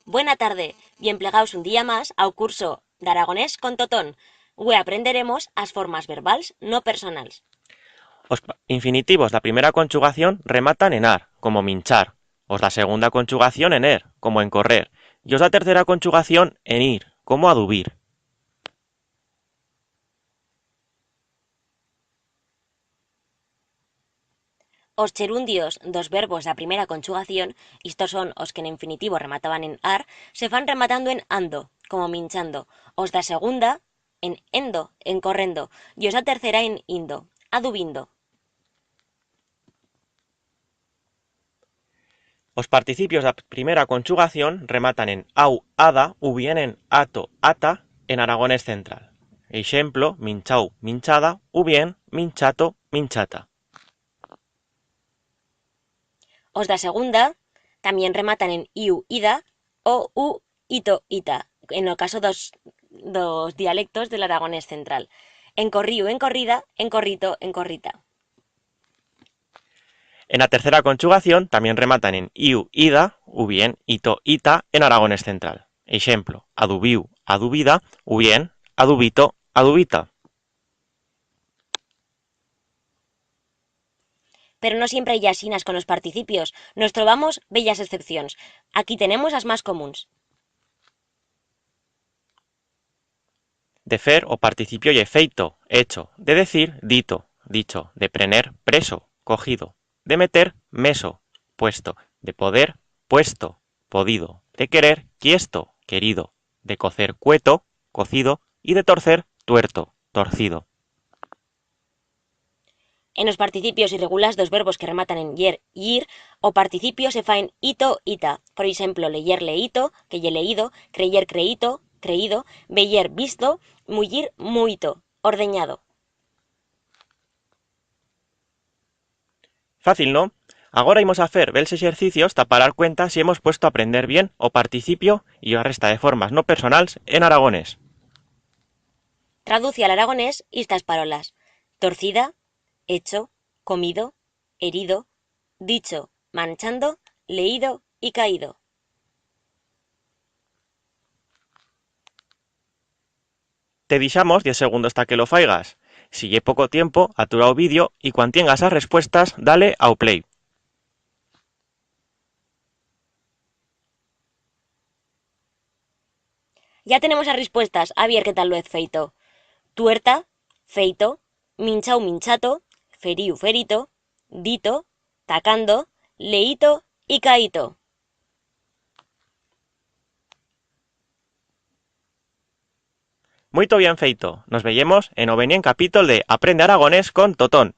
Buena tarde, bien plegaos un día más ao curso d'aragonés con Totón. Hue aprenderemos as formas verbals no personals. Os infinitivos da primera conchugación rematan en ar, como minchar. Os da segunda conchugación en er, como en correr. Y os da tercera conchugación en ir, como adubir. Os cherundios dos verbos da primera conchugación, estos son os que en infinitivo remataban en ar, se van rematando en ando, como minchando. Os da segunda en endo, en correndo, y os da tercera en indo, adubindo. Os participios da primera conchugación rematan en au, ada, u bien en ato, ata, en aragonés central. Ejemplo, minchau, minchada, u bien minchato, minchata. Os da segunda también rematan en iu, ida, o u, ito, ita, en el caso dos dialectos del aragonés central. En corríu, en corrida, en corrito, en corrita. En la tercera conchugación también rematan en iu, ida, u bien ito, ita, en aragonés central. Ejemplo, adubiu, adubida, u bien adubito, adubita. Pero no siempre hay asinas con los participios. Nos trovamos bellas excepciones. Aquí tenemos las más comunes. De fer o participio y feito, hecho. De decir, dito, dicho. De prener, preso, cogido. De meter, meso, puesto. De poder, puesto, podido. De querer, quiesto, querido. De cocer, cueto, cocido. Y de torcer, tuerto, torcido. En los participios irregulares dos verbos que rematan en yer y ir, o participio se faen ito, ita. Por ejemplo, leyer, leíto, que ye leído, creyer, creíto, creído, veyer, visto, muyir, muito, ordeñado. Fácil, ¿no? Ahora imos a hacer bels ejercicios para dar cuenta si hemos puesto a aprender bien o participio y la resta de formas no personales en aragonés. Traduce al aragonés estas parolas: torcida, hecho, comido, herido, dicho, manchando, leído y caído. Te dixamos 10 segundos hasta que lo faigas. Si lle poco tiempo, atura o vídeo y cuando tengas as respuestas, dale ao play. Ya tenemos las respuestas. A ver qué tal lo he feito. Tuerta, feito, minchau, minchato, feriu, ferito, dito, tacando, leíto y caíto. Muito bien feito. Nos vemos en o venien capítulo de Aprende Aragonés con Totón.